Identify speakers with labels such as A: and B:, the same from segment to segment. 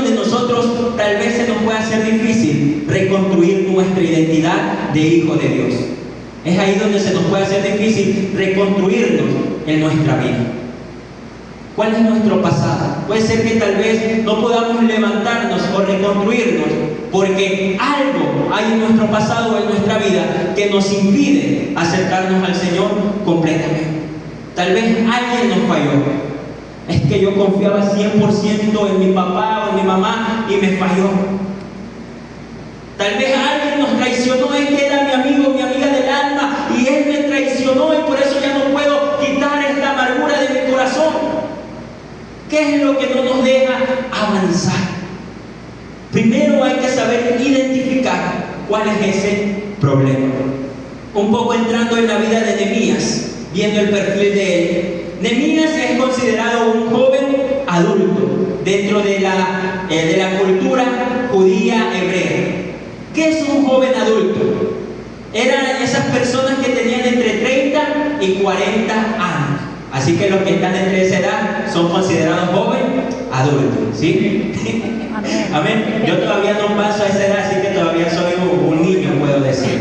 A: donde nosotros tal vez se nos puede hacer difícil reconstruir nuestra identidad de hijo de Dios. Es ahí donde se nos puede hacer difícil reconstruirnos en nuestra vida. ¿Cuál es nuestro pasado? Puede ser que tal vez no podamos levantarnos o reconstruirnos porque algo hay en nuestro pasado o en nuestra vida que nos impide acercarnos al Señor completamente. Tal vez alguien nos falló. Es que yo confiaba 100% en mi papá o en mi mamá y me falló. Tal vez alguien nos traicionó, es que era mi amigo, mi amiga del alma, y él me traicionó y por eso ya no puedo quitar esta amargura de mi corazón. ¿Qué es lo que no nos deja avanzar? Primero hay que saber identificar cuál es ese problema. Un poco entrando en la vida de Nehemías, viendo el perfil de él. Nehemías es considerado un joven adulto dentro de la cultura judía hebrea. ¿Qué es un joven adulto? Eran esas personas que tenían entre 30 y 40 años. Así que los que están entre esa edad son considerados jóvenes adultos, ¿sí? Amén. Yo todavía no paso a esa edad, así que todavía soy un niño, puedo decir,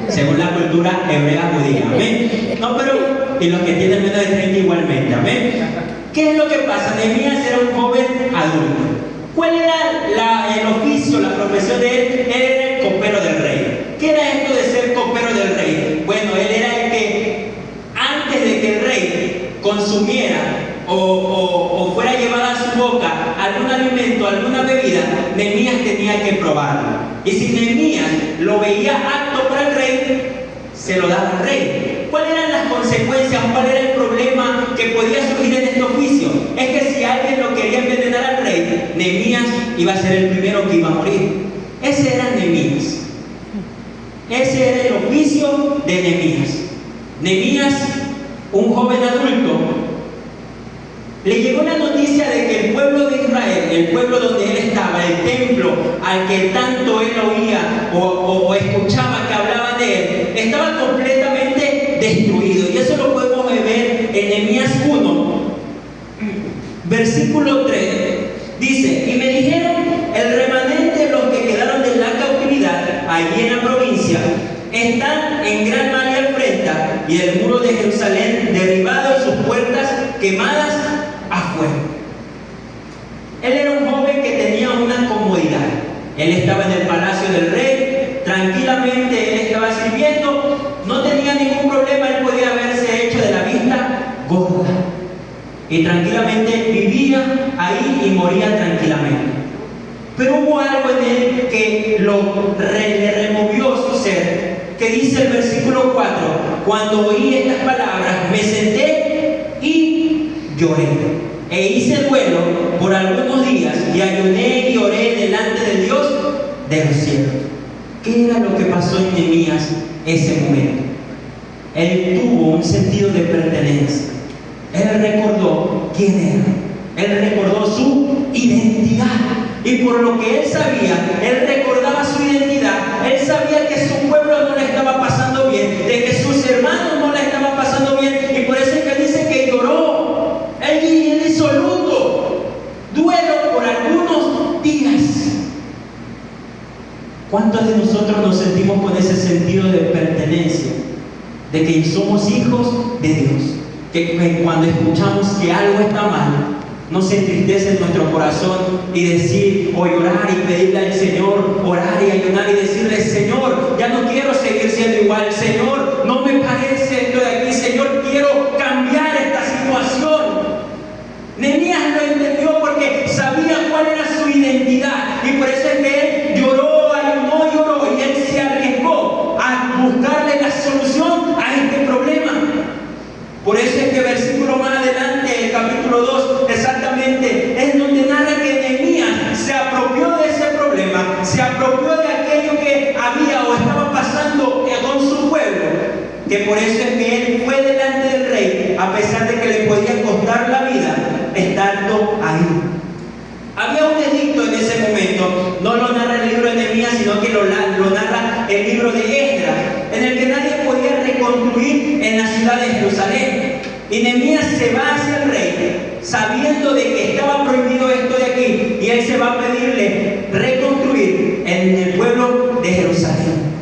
A: según la cultura hebrea judía. Amén. No, pero, y los que tienen menos de 30 igualmente. Amén. ¿Qué es lo que pasa? Nehemías era un joven adulto. ¿Cuál era el oficio, la profesión de él? Él era el copero del rey. ¿Qué era esto de ser copero del rey? Bueno, él era el que, antes de que el rey consumiera o fuera llevada a su boca algún alimento, alguna bebida, Nehemías tenía que probarlo. Y si Nehemías lo veía apto para el rey, se lo daba al rey. ¿Cuáles eran las consecuencias? ¿Cuál era el problema que podía surgir en este oficio? Es que si alguien lo quería envenenar al rey, Nehemías iba a ser el primero que iba a morir. Ese era Nehemías. Ese era el oficio de Nehemías. Nehemías, un joven adulto, le llegó la noticia de que el pueblo de Israel, el pueblo donde él estaba, el templo al que tanto él oía o escuchaba que hablaban de él, estaba completamente destruido. Y eso lo podemos ver en Nehemías 1, versículo 3. Dice: y me dijeron, el remanente de los que quedaron de la cautividad allí en la provincia están en gran mal y afrenta, y el muro de Jerusalén derribado y sus puertas quemadas a fuego. Él era un joven que tenía una comodidad. Él estaba en el palacio del rey, tranquilamente él estaba sirviendo, no tenía ningún problema, él podía haberse hecho de la vista gorda y tranquilamente vivía ahí y moría tranquilamente. Pero hubo algo en él que le removió su ser, que dice el versículo 4: cuando oí estas palabras me senté y lloré, e hice duelo por algunos días, y ayuné y oré delante de Dios de los cielos. ¿Qué era lo que pasó en Nehemías ese momento? Él tuvo un sentido de pertenencia. Él recordó quién era. Él recordó su identidad. Y por lo que él sabía, él recordaba su identidad. Él sabía que su pueblo no le estaba pasando bien, de que sus hermanos no le estaban pasando bien. Y por eso es que dice que lloró. Él hizo luto, duelo por algunos días. ¿Cuántos de nosotros nos sentimos con ese sentido de pertenencia? De que somos hijos de Dios. Que cuando escuchamos que algo está mal, nos entristece en nuestro corazón y decir, o llorar y pedirle al Señor, orar y ayunar y decirle: Señor, ya no quiero seguir siendo igual. Señor, no me parece esto de aquí. Señor, quiero cambiar esta situación. Nehemías lo entendió porque sabía cuál era su identidad, y por eso es que él lloró, ayunó, lloró, y él se arriesgó a buscarle la solución a este problema. Por eso es que versículo más adelante, el capítulo 2, exactamente, es donde narra que Nehemías se apropió de ese problema, se apropió de aquello que había o estaba pasando con su pueblo, que por eso es que él fue delante del rey, a pesar de que le podía costar la vida estando ahí. Había un edicto en ese momento, no lo narra el libro de Nehemías, sino que lo narra el libro de Esdras, en el que nadie podía reconstruir en la ciudad de Jerusalén. Y Nehemías se va hacia el rey, sabiendo de que estaba prohibido esto de aquí, y él se va a pedirle poderle reconstruir en el pueblo de Jerusalén.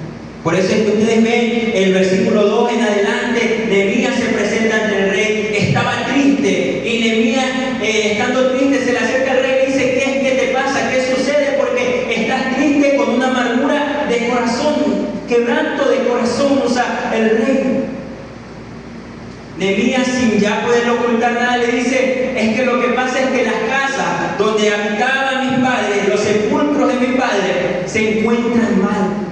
A: Por eso es que ustedes ven el versículo 2 en adelante, Nehemías se presenta ante el rey, estaba triste, y Nehemías, estando triste, se le acerca al rey y dice: ¿Qué te pasa? ¿Qué sucede? Porque estás triste, con una amargura de corazón, quebranto de corazón. O sea, el rey Nehemías, sin ya poder ocultar nada, le dice: es que lo que pasa es que las casas donde habitaban mis padres, los sepulcros de mis padres, se encuentran mal.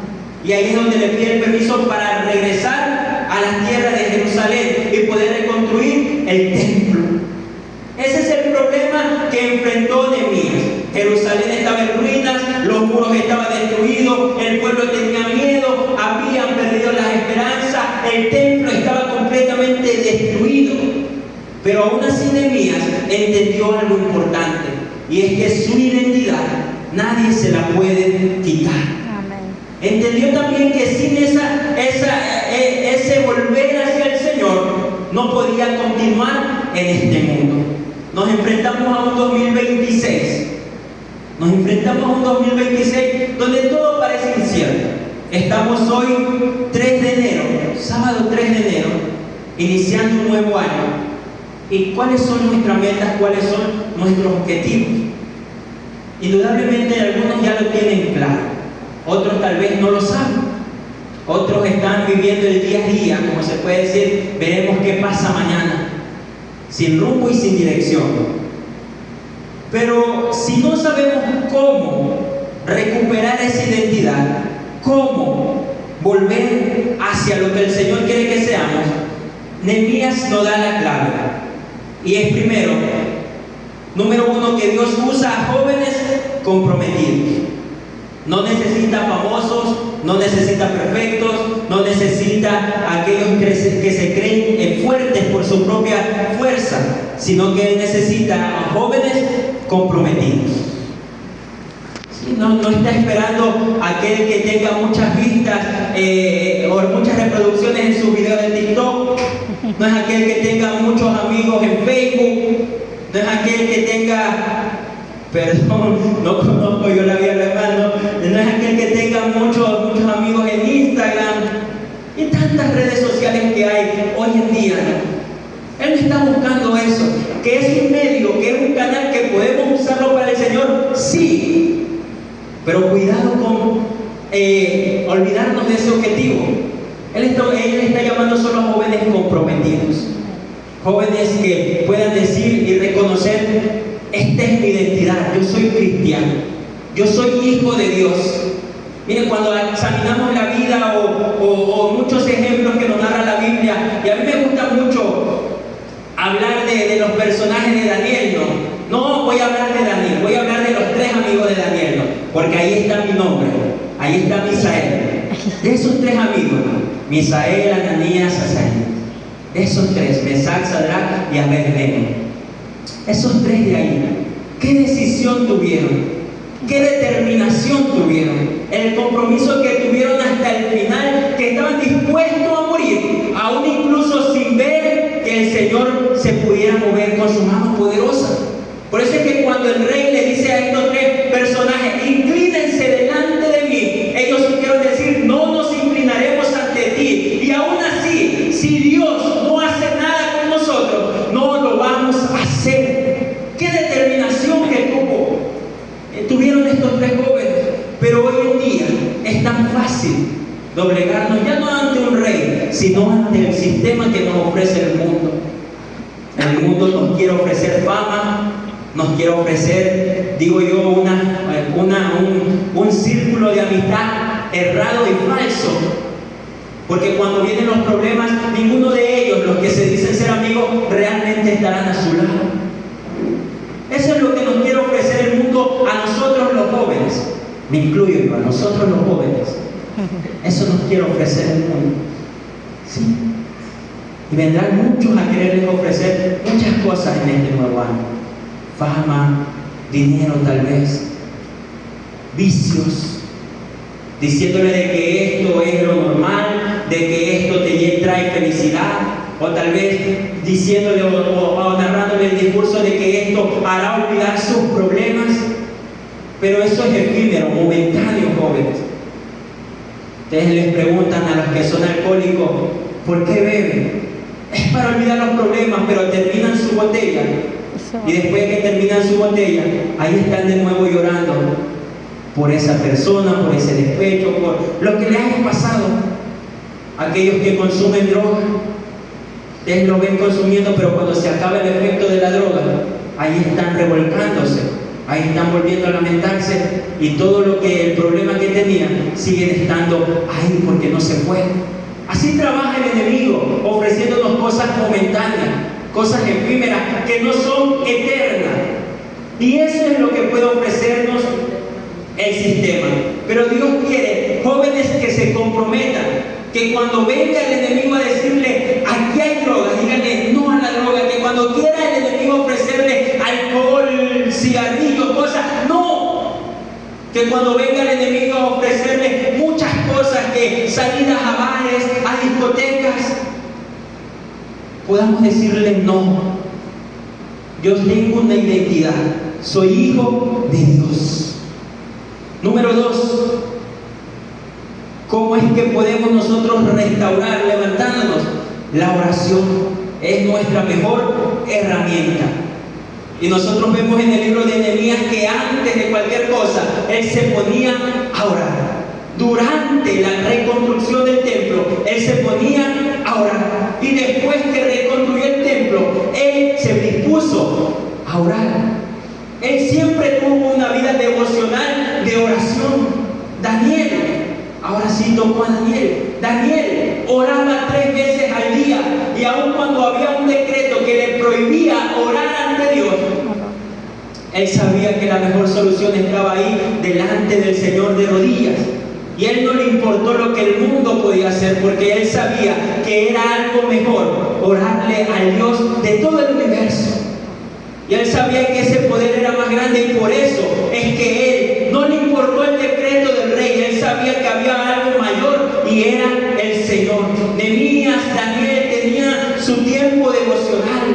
A: Y ahí es donde le pide el permiso para regresar a las tierras de Jerusalén y poder reconstruir el templo. Ese es el problema que enfrentó Nehemías. Jerusalén estaba en ruinas, los muros estaban destruidos, el pueblo tenía miedo, habían perdido las esperanzas, el templo estaba completamente destruido. Pero aún así Nehemías entendió algo importante, y es que su identidad nadie se la puede quitar. Entendió también que sin ese volver hacia el Señor no podía continuar en este mundo. Nos enfrentamos a un 2026. Nos enfrentamos a un 2026 donde todo parece incierto. Estamos hoy 3 de enero, sábado 3 de enero, iniciando un nuevo año. ¿Y cuáles son nuestras metas? ¿Cuáles son nuestros objetivos? Indudablemente algunos ya lo tienen claro. Otros tal vez no lo saben. Otros están viviendo el día a día, como se puede decir, veremos qué pasa mañana, sin rumbo y sin dirección. Pero si no sabemos cómo recuperar esa identidad, cómo volver hacia lo que el Señor quiere que seamos, Nehemías nos da la clave. Y es primero, número 1, que Dios usa a jóvenes comprometidos. No necesita famosos, no necesita perfectos, no necesita aquellos que se creen fuertes por su propia fuerza, sino que Él necesita a jóvenes comprometidos. Sí, no está esperando a aquel que tenga muchas vistas o muchas reproducciones en su video de TikTok, no es aquel que tenga muchos amigos en Facebook, no es aquel que tenga... Perdón, no conozco yo la vida del hermano. No es aquel que tenga muchos amigos en Instagram y tantas redes sociales que hay hoy en día. Él no está buscando eso, que es un medio, que es un canal que podemos usarlo para el Señor, sí, pero cuidado con olvidarnos de ese objetivo. Él está llamando solo a jóvenes comprometidos, jóvenes que puedan decir y reconocer: esta es mi identidad, yo soy cristiano, yo soy hijo de Dios. Miren, cuando examinamos la vida o muchos ejemplos que nos narra la Biblia, y a mí me gusta mucho hablar de los personajes de Daniel, no voy a hablar de Daniel, voy a hablar de los 3 amigos de Daniel, porque ahí está mi nombre, ahí está Misael. De esos 3 amigos, Misael, Ananías, Azarías, de esos 3, Mesac, Sadrac y Abednego. Esos 3 de ahí, ¿qué decisión tuvieron? ¿Qué determinación tuvieron? El compromiso que tuvieron hasta el final, que estaban dispuestos a morir, aún incluso sin ver que el Señor se pudiera mover con su mano poderosa. Por eso es que cuando el rey le dice a estos 3 personajes: inclínense delante de mí, ellos supieron decir: no nos inclinaremos ante ti. Y aún así, si Dios no hace nada con nosotros, no lo vamos a hacer. ¡Qué determinación que tuvieron estos 3 jóvenes! Pero hoy en día es tan fácil doblegarnos, ya no ante un rey, sino ante el sistema que nos ofrece el mundo. El mundo nos quiere ofrecer fama, nos quiere ofrecer, digo yo, un círculo de amistad errado y falso. Porque cuando vienen los problemas, ninguno de ellos, los que se dicen ser amigos, realmente estarán a su lado. Eso es lo que nos quiere ofrecer el mundo a nosotros los jóvenes. Me incluyo yo, a nosotros los jóvenes. Eso nos quiere ofrecer el mundo. ¿Sí? Y vendrán muchos a quererles ofrecer muchas cosas en este nuevo año. Fama, dinero tal vez, vicios, diciéndole de que esto es lo normal, de que esto te trae felicidad, o tal vez diciéndole o narrándole el discurso de que esto hará olvidar sus problemas. Pero eso es efímero, momentáneo, jóvenes. Ustedes les preguntan a los que son alcohólicos, ¿por qué beben? Es para olvidar los problemas, pero terminan su botella. Y después de que terminan su botella, ahí están de nuevo llorando por esa persona, por ese despecho, por lo que le haya pasado. Aquellos que consumen droga, ustedes lo ven consumiendo, pero cuando se acaba el efecto de la droga, ahí están revolcándose, ahí están volviendo a lamentarse, y todo lo que el problema que tenían siguen estando ahí porque no se fue. Así trabaja el enemigo, ofreciéndonos cosas momentáneas, cosas efímeras que no son eternas. Y eso es lo que puede ofrecernos el sistema. Pero Dios quiere jóvenes que se comprometan, que cuando venga el enemigo a decirle, aquí hay droga, díganle no a la droga, que cuando quiera el enemigo ofrecerle alcohol, cigarrillos, cosas, no. Que cuando venga el enemigo a ofrecerle muchas cosas, que salidas a bares, a discotecas, podamos decirle no. Yo tengo una identidad, soy hijo de Dios. Número 2, ¿cómo es que podemos nosotros restaurar levantándonos? La oración es nuestra mejor herramienta. Y nosotros vemos en el libro de Nehemías que antes de cualquier cosa, él se ponía a orar. Durante la reconstrucción del templo, él se ponía a orar. Y después que reconstruyó el templo, él se dispuso a orar. Él siempre tuvo una vida devocional de oración. Daniel, ahora sí tocó a Daniel. Daniel oraba 3 veces al día, y aun cuando había un decreto que le prohibía orar ante Dios, él sabía que la mejor solución estaba ahí delante del Señor de rodillas. Y él no le importó lo que el mundo podía hacer, porque él sabía que era algo mejor orarle al Dios de todo el universo. Y él sabía que ese poder era más grande, y por eso es que él no le importó el decreto del rey. Él sabía que había algo mayor, y era el Señor. Nehemías, Daniel tenía su tiempo devocional.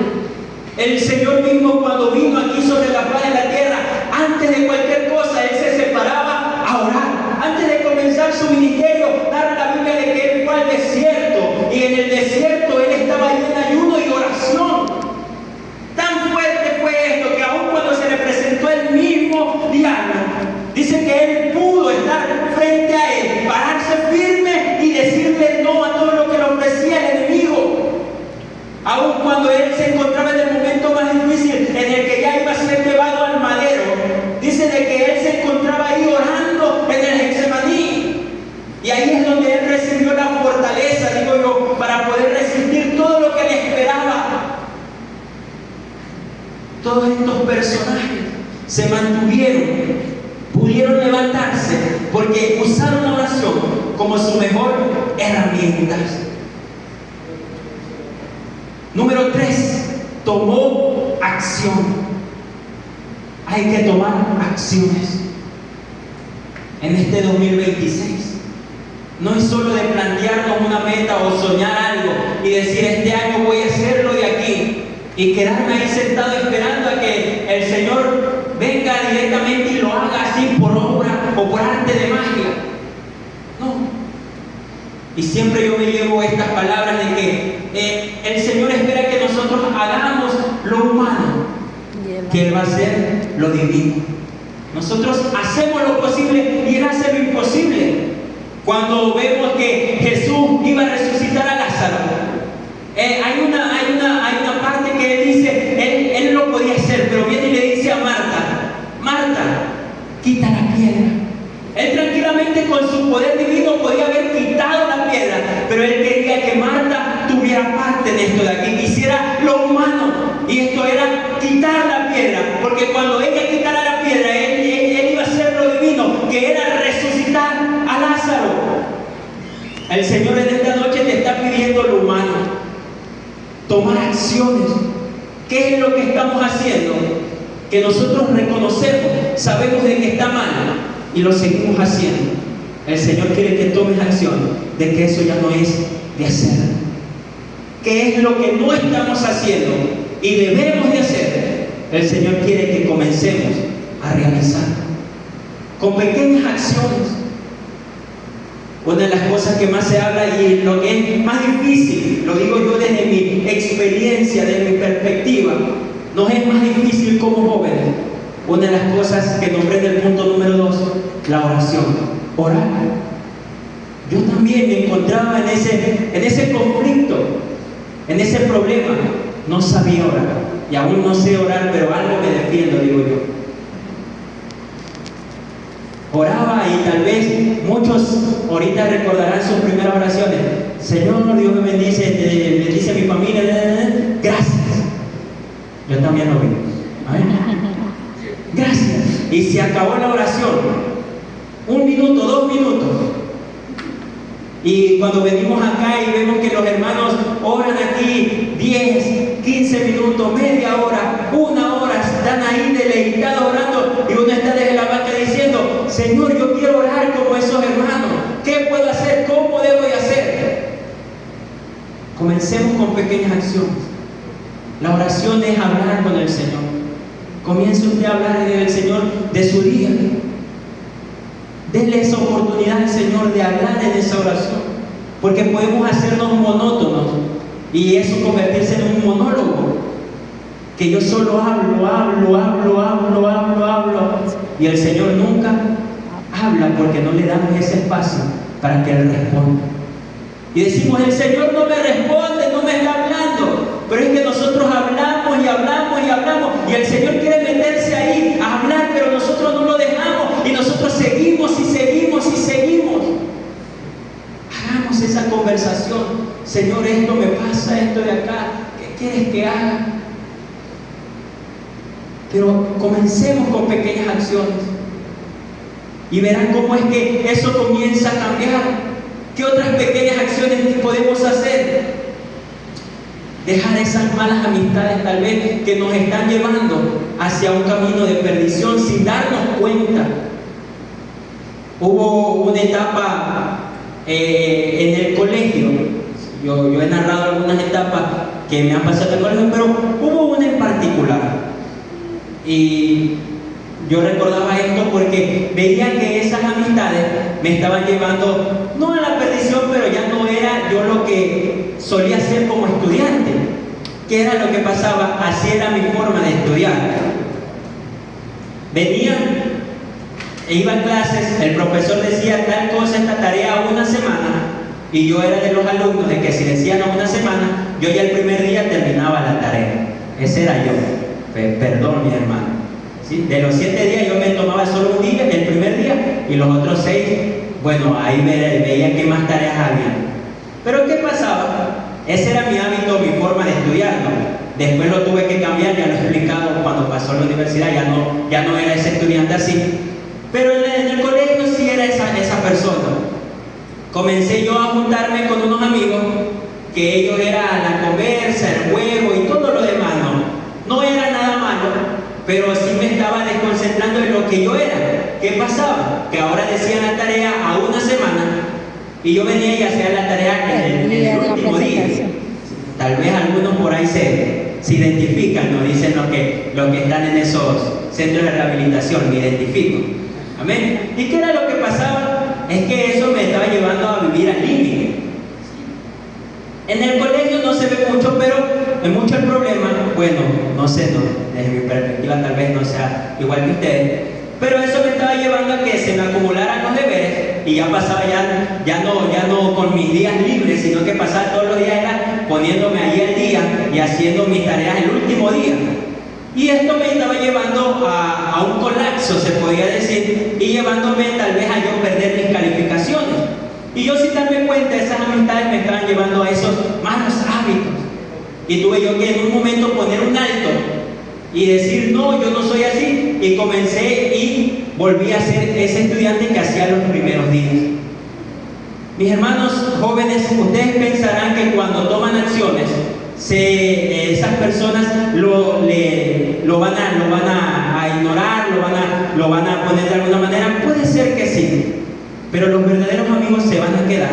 A: El Señor mismo, cuando vino aquí sobre la faz de la tierra, antes de cualquier cosa, él se separaba a orar. Antes de comenzar su ministerio, narra la Biblia de que él fue al desierto, y en el desierto él estaba ahí en ayuno y oración. Tan fuerte fue esto que aun cuando se le presentó el mismo diablo, dice que él pudo estar frente a él, pararse firme y decirle no a todo lo que le ofrecía el enemigo. Aun cuando él se encontraba en el momento más difícil, en el que ya iba a ser llevado al madero, dice de que él se encontraba ahí orando en el Getsemaní. Y ahí es donde él recibió la fortaleza, digo yo, para poder resistir todo lo que le esperaba. Todos estos personajes se mantuvieron, pudieron levantarse, porque usaron la oración como su mejor herramienta. Número 3, tomó acción. Hay que tomar acciones en este 2026. No es solo de plantearnos una meta o soñar algo y decir este año voy a hacerlo de aquí, y quedarme ahí sentado esperando a que el Señor venga directamente y lo haga así por obra o por arte de magia. No. Y siempre yo me llevo estas palabras de que el Señor espera que nosotros hagamos lo humano, que Él va a hacer lo divino. Nosotros hacemos lo posible y Él hace lo imposible. Cuando vemos que Jesús iba a resucitar a Lázaro, hay una parte que Él dice, él lo podía hacer, pero viene y le dice a Marta, Marta, quita la piedra. Él tranquilamente con su poder divino podía haber quitado la piedra, pero él quería que Marta tuviera parte de esto de aquí, que hiciera lo humano, y esto era quitar la piedra, porque cuando ella quitara la piedra, él iba a hacer lo divino, que era resucitar a Lázaro. El Señor en esta noche te está pidiendo lo humano, tomar acciones. ¿Qué es lo que estamos haciendo? Que nosotros reconocemos, sabemos de que está mal, y lo seguimos haciendo. El Señor quiere que tomes acción de que eso ya no es de hacer. ¿Qué es lo que no estamos haciendo y debemos de hacer? El Señor quiere que comencemos a realizar. con pequeñas acciones. Una de las cosas que más se habla y lo que es más difícil, lo digo yo desde mi experiencia, desde mi perspectiva, nos es más difícil como jóvenes. Una de las cosas que nombré en el punto número 2, la oración. Orar. Yo también me encontraba en ese conflicto, en ese problema. No sabía orar. Y aún no sé orar, pero algo me defiendo, digo yo. Oraba y tal vez muchos ahorita recordarán sus primeras oraciones. Señor, Dios me bendice, bendice a mi familia. Gracias. Yo también lo vi. Amén. Gracias. Y se acabó la oración. 1 minuto, 2 minutos. Y cuando venimos acá y vemos que los hermanos oran aquí 10, 15 minutos, media hora, 1 hora, están ahí deleitados orando y uno está desde la banca diciendo, Señor, yo quiero orar como esos hermanos. ¿Qué puedo hacer? ¿Cómo debo de hacer? Comencemos con pequeñas acciones. La oración es hablar con el Señor. Comience usted a hablar del Señor de su día. Denle esa oportunidad al Señor de hablar en esa oración, porque podemos hacernos monótonos y eso convertirse en un monólogo, que yo solo hablo y el Señor nunca habla porque no le damos ese espacio para que Él responda. Y decimos, el Señor no me responde, no me está hablando, pero es que nosotros hablamos y el Señor quiere meterse ahí a hablar, pero nosotros no lo dejamos y nosotros seguimos. Hagamos esa conversación. Señor, esto me pasa, esto de acá, ¿qué quieres que haga? Pero comencemos con pequeñas acciones y verán cómo es que eso comienza a cambiar. ¿Qué otras pequeñas acciones podemos hacer? Dejar esas malas amistades tal vez que nos están llevando hacia un camino de perdición sin darnos cuenta. Hubo una etapa en el colegio, yo he narrado algunas etapas que me han pasado en el colegio, pero hubo una en particular. Y yo recordaba esto porque veía que esas amistades me estaban llevando, no a la perdición, pero ya no era yo lo que solía hacer como estudiante. ¿Qué era lo que pasaba? Así era mi forma de estudiar. Venía e iba a clases, el profesor decía tal cosa, esta tarea 1 semana, y yo era de los alumnos de que si decían 1 semana, yo ya el primer día terminaba la tarea. Ese era yo. Perdón, mi hermano. ¿Sí? De los 7 días yo me tomaba solo 1 día, el primer día, y los otros 6, bueno, ahí veía qué más tareas había. Pero ¿qué pasaba? Ese era mi hábito, mi forma de estudiar, ¿no? Después lo tuve que cambiar, ya lo he explicado cuando pasó a la universidad, ya no era ese estudiante así. Pero en el colegio sí era esa persona. Comencé yo a juntarme con unos amigos que ellos eran la conversa, el juego y todo lo demás, no era nada malo, pero sí me estaba desconcentrando en lo que yo era. ¿Qué pasaba? Que ahora decían la tarea a 1 semana y yo venía y hacía la tarea en el último día. Tal vez algunos por ahí se identifican, ¿no? Dicen los que están en esos centros de rehabilitación, me identifico. Amén. ¿Y qué era lo que pasaba? Es que eso me estaba llevando a vivir al límite. En el colegio no se ve mucho, pero en mucho el problema, bueno, no sé, desde mi perspectiva tal vez no sea igual que ustedes, pero eso me estaba llevando a que se me acumularan los deberes y ya pasaba ya no con mis días libres, sino que pasaba todos los días poniéndome ahí al día y haciendo mis tareas el último día. Y esto me estaba llevando a un colapso, se podría decir, y llevándome tal vez a yo perder mis calificaciones. Y yo sin darme cuenta, esas amistades me estaban llevando a esos malos hábitos. Y tuve yo que en un momento poner un alto y decir, no, yo no soy así. Y comencé y volví a ser ese estudiante que hacía los primeros días. Mis hermanos jóvenes, ustedes pensarán que cuando toman acciones, esas personas lo van a ignorar, lo van a poner de alguna manera. Puede ser que sí, pero los verdaderos amigos se van a quedar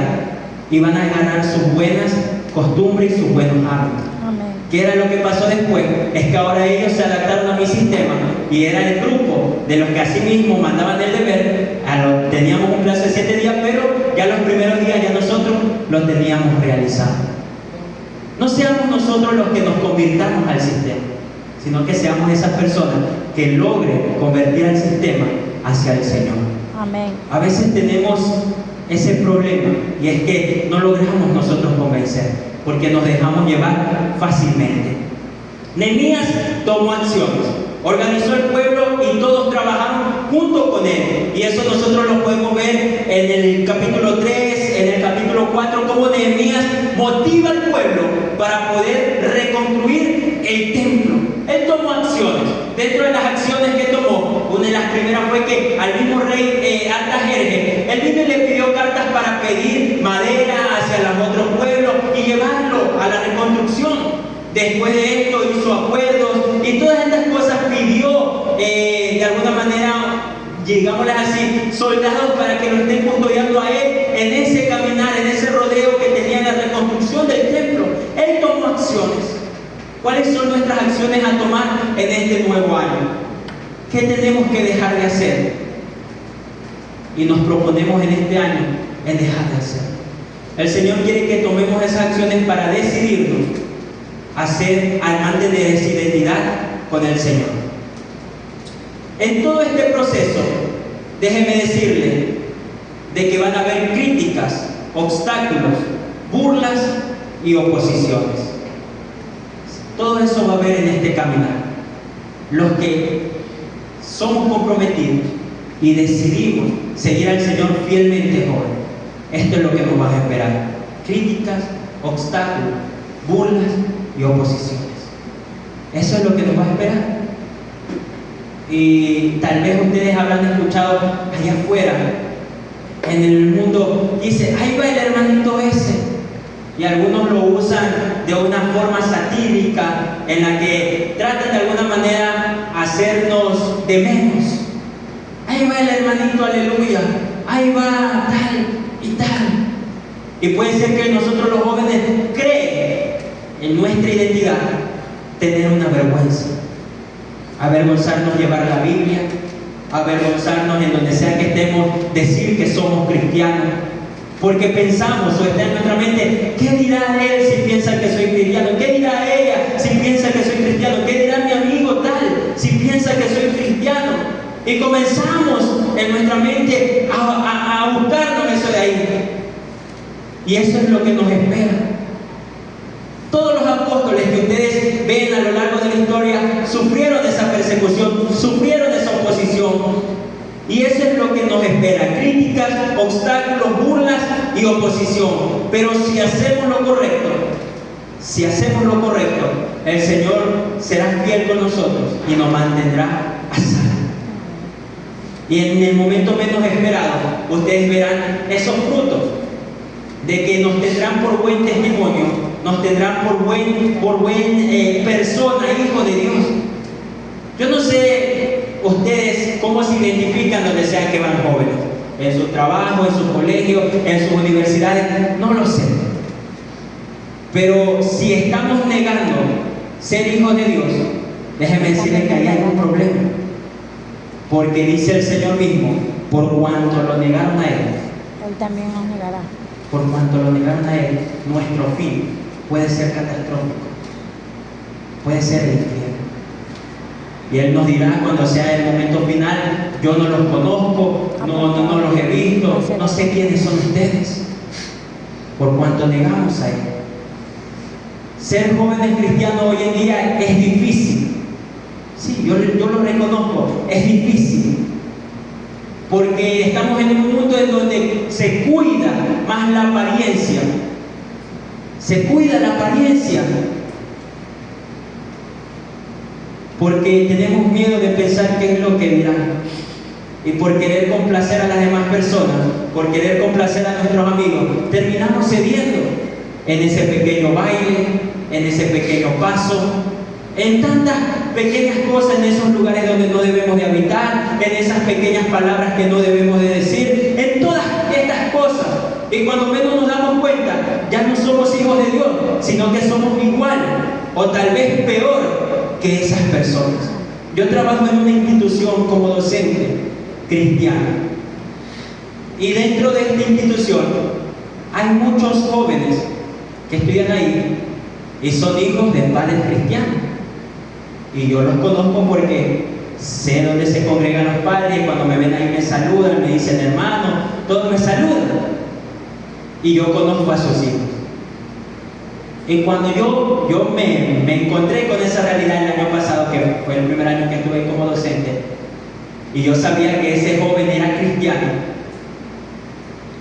A: y van a agarrar sus buenas costumbres y sus buenos hábitos.
B: Amén.
A: ¿Qué era lo que pasó después? Es que ahora ellos se adaptaron a mi sistema y era el grupo de los que así mismo mandaban el deber. Teníamos un plazo de 7 días, pero ya los primeros días ya nosotros los teníamos realizados. No seamos nosotros los que nos convirtamos al sistema, sino que seamos esas personas que logren convertir al sistema hacia el Señor.
B: Amén.
A: A veces tenemos ese problema y es que no logramos nosotros convencer, porque nos dejamos llevar fácilmente. Nehemías tomó acciones, organizó el pueblo y todos trabajaron junto con él. Y eso nosotros lo podemos ver en el capítulo 3, en el capítulo 4, cómo Nehemías motiva al pueblo para poder reconstruir el templo. Él tomó acciones. Dentro de las acciones que tomó, una de las primeras fue que al mismo rey Artajerjes, él vino y le pidió cartas para pedir madera hacia los otros pueblos y llevarlo a la reconstrucción. Después de esto hizo acuerdos y todas estas cosas pidió de alguna manera, digámosles así, soldados para que lo estén custodiando a él en ese caminar, en ese rodeo que tenía la reconstrucción del templo. Él tomó acciones. ¿Cuáles son nuestras acciones a tomar en este nuevo año? ¿Qué tenemos que dejar de hacer? Y nos proponemos en este año en dejar de hacer. El Señor quiere que tomemos esas acciones para decidirnos a mantener esa identidad con el Señor. En todo este proceso, déjeme decirle de que van a haber críticas, obstáculos, burlas y oposiciones. Todo eso va a haber en este caminar. Los que somos comprometidos y decidimos seguir al Señor fielmente hoy, esto es lo que nos va a esperar: críticas, obstáculos, burlas y oposiciones. Eso es lo que nos va a esperar. Y tal vez ustedes habrán escuchado allá afuera, en el mundo, dice: ahí va el hermanito ese. Y algunos lo usan de una forma satírica, en la que tratan de alguna manera hacernos de menos. Ahí va el hermanito, aleluya. Ahí va tal y tal. Y puede ser que nosotros los jóvenes creen en nuestra identidad tener una vergüenza. Avergonzarnos llevar la Biblia, avergonzarnos en donde sea que estemos, decir que somos cristianos. Porque pensamos, o está en nuestra mente: ¿qué dirá él si piensa que soy cristiano? ¿Qué dirá ella si piensa que soy cristiano? ¿Qué dirá mi amigo tal si piensa que soy cristiano? Y comenzamos en nuestra mente a buscarnos eso de ahí. Y eso es lo que nos espera. Todos los apóstoles que ustedes ven a lo largo de la historia sufrieron esa persecución, sufrieron esa oposición. Y eso es lo que nos espera: críticas, obstáculos, burlas y oposición. Pero si hacemos lo correcto, el Señor será fiel con nosotros y nos mantendrá a salvo. Y en el momento menos esperado, ustedes verán esos frutos de que nos tendrán por buen testimonio, nos tendrán por buen persona, hijo de Dios. Yo no sé ustedes cómo se identifican donde sea que van jóvenes, en su trabajo, en su colegio, en sus universidades, no lo sé. Pero si estamos negando ser hijos de Dios, déjenme decirles que ahí hay un problema. Porque dice el Señor mismo: por cuanto lo negaron a Él,
B: Él también nos negará.
A: Por cuanto lo negaron a Él, nuestro fin puede ser catastrófico, puede ser el infierno. Y Él nos dirá cuando sea el momento final: yo no los conozco, no los he visto, no sé quiénes son ustedes. Por cuanto negamos a Él. Ser jóvenes cristianos hoy en día es difícil. Sí, yo lo reconozco, es difícil. Porque estamos en un mundo en donde se cuida más la apariencia. Se cuida la apariencia. Porque tenemos miedo de pensar qué es lo que dirán. Y por querer complacer a las demás personas, por querer complacer a nuestros amigos, terminamos cediendo en ese pequeño baile, en ese pequeño paso, en tantas pequeñas cosas, en esos lugares donde no debemos de habitar, en esas pequeñas palabras que no debemos de decir, en todas estas cosas. Y cuando menos nos damos cuenta, ya no somos hijos de Dios, sino que somos igual o tal vez peor que esas personas. Yo trabajo en una institución como docente cristiana, y dentro de esta institución hay muchos jóvenes que estudian ahí y son hijos de padres cristianos. Y yo los conozco porque sé dónde se congregan los padres, y cuando me ven ahí me saludan, me dicen hermano, todos me saludan. Y yo conozco a sus hijos. Y cuando yo me encontré con esa realidad el año pasado, que fue el primer año que estuve como docente, y yo sabía que ese joven era cristiano,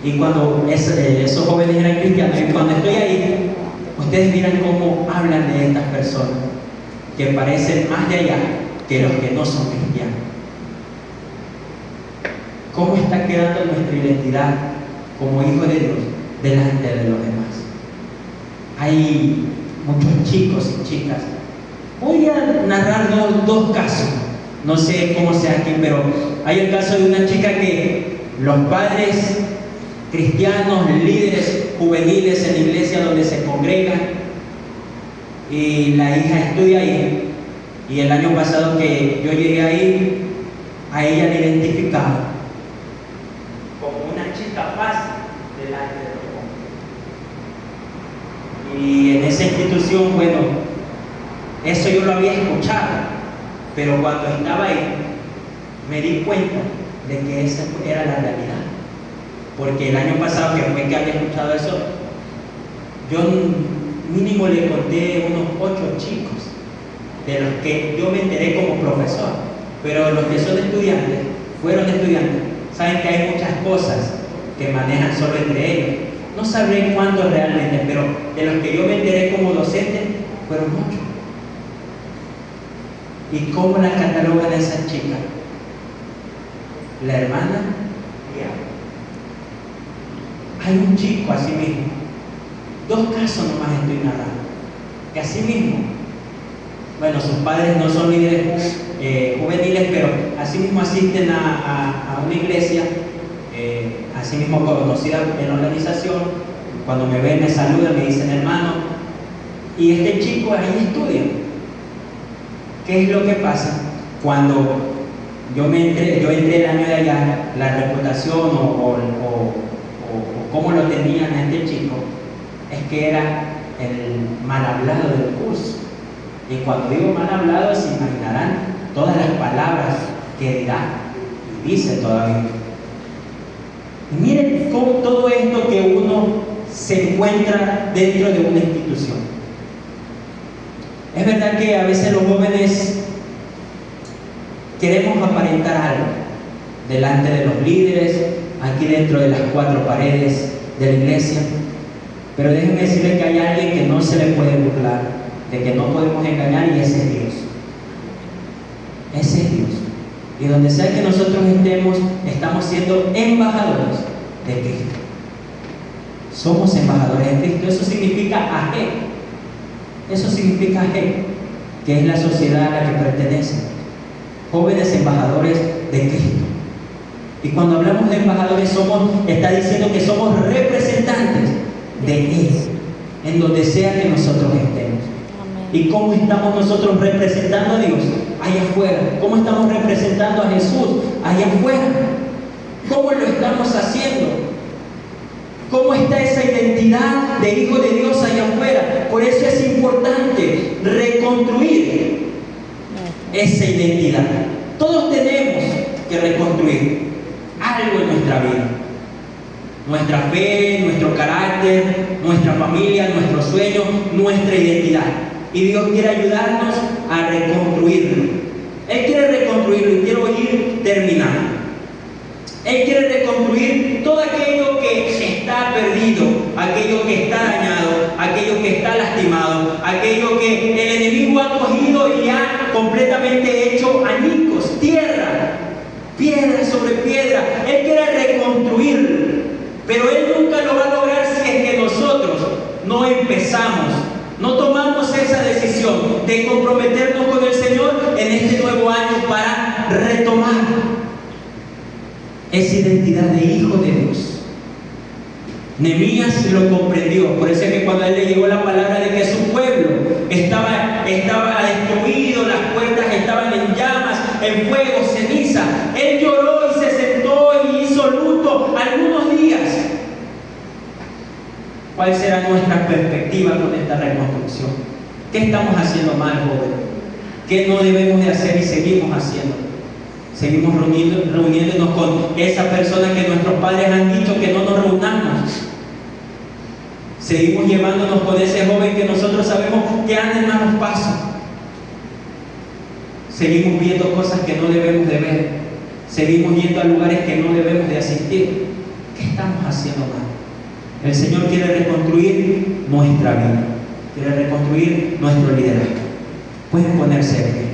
A: y cuando esos jóvenes eran cristianos, y cuando estoy ahí, ustedes miran cómo hablan de estas personas, que parecen más de allá que los que no son cristianos. ¿Cómo está quedando nuestra identidad como hijos de Dios delante de los demás? Hay muchos chicos y chicas. Voy a narrar dos casos. No sé cómo sea aquí, pero hay el caso de una chica que los padres cristianos, líderes juveniles en la iglesia donde se congregan, y la hija estudia ahí, y el año pasado que yo llegué ahí, a ella la identificaba como una chica fácil delante de los hombres. Y en esa institución, bueno, eso yo lo había escuchado, pero cuando estaba ahí me di cuenta de que esa era la realidad. Porque el año pasado que fue que había escuchado eso, yo mínimo le conté unos 8 chicos de los que yo me enteré como profesor. Pero los que son estudiantes, fueron estudiantes, saben que hay muchas cosas que manejan solo entre ellos. No sabré cuántos realmente, pero de los que yo me enteré como docente, fueron 8. ¿Y cómo la catalogan a esa chica? La hermana diablo. Hay un chico así mismo, 2 casos nomás estoy narrando, que así mismo, bueno, sus padres no son líderes juveniles, pero así mismo asisten a una iglesia, así mismo conocida en la organización. Cuando me ven, me saludan, me dicen hermano, y este chico ahí estudia. ¿Qué es lo que pasa? Cuando yo entré el año de allá, la reputación o cómo lo tenían a este chico, es que era el mal hablado del curso. Y cuando digo mal hablado, se imaginarán todas las palabras que dirá y dice todavía. Y miren cómo todo esto que uno se encuentra dentro de una institución. Es verdad que a veces los jóvenes queremos aparentar algo delante de los líderes, aquí dentro de las 4 paredes de la iglesia, pero déjenme decirles que hay alguien que no se le puede burlar, de que no podemos engañar, y ese es Dios. Ese es Dios. Y donde sea que nosotros estemos, estamos siendo embajadores de Cristo. Somos embajadores de Cristo. Eso significa AG. Eso significa AG, que es la sociedad a la que pertenecen. Jóvenes embajadores de Cristo. Y cuando hablamos de embajadores, está diciendo que somos representantes de Él, en donde sea que nosotros estemos. Amén. ¿Y cómo estamos nosotros representando a Dios? Allá afuera. ¿Cómo estamos representando a Jesús? Allá afuera. ¿Cómo lo estamos haciendo? ¿Cómo está esa identidad de hijo de Dios allá afuera? Por eso es importante reconstruir esa identidad. Todos tenemos que reconstruir algo en nuestra vida. Nuestra fe, nuestro carácter, nuestra familia, nuestros sueños, nuestra identidad. Y Dios quiere ayudarnos a reconstruirlo. Él quiere reconstruirlo, y quiero ir terminando. Él quiere reconstruir todo aquello que está perdido, aquello que está dañado, aquello que está lastimado, aquello que el enemigo ha cogido y ha completamente hecho añicos, tierra, piedra sobre piedra. Él quiere reconstruirlo, pero Él nunca lo va a lograr si es que nosotros no empezamos, no tomamos esa decisión de comprometernos con el Señor en este nuevo año para retomar esa identidad de hijo de Dios. Nehemías lo comprendió. Por eso es que cuando a él le llegó la palabra de que su pueblo estaba destruido, las puertas estaban en llamas, en fuego, ceniza, él lloró y se sentó y hizo luto algunos días. ¿Cuál será nuestra perspectiva con esta reconstrucción? ¿Qué estamos haciendo mal, joven? ¿Qué no debemos de hacer y seguimos haciendo? Seguimos reuniéndonos con esas personas que nuestros padres han dicho que no nos reunamos. Seguimos llevándonos con ese joven que nosotros sabemos que anda en malos pasos. Seguimos viendo cosas que no debemos de ver. Seguimos yendo a lugares que no debemos de asistir. ¿Qué estamos haciendo mal? El Señor quiere reconstruir nuestra vida. Quiere reconstruir nuestro liderazgo. Pueden ponerse de pie.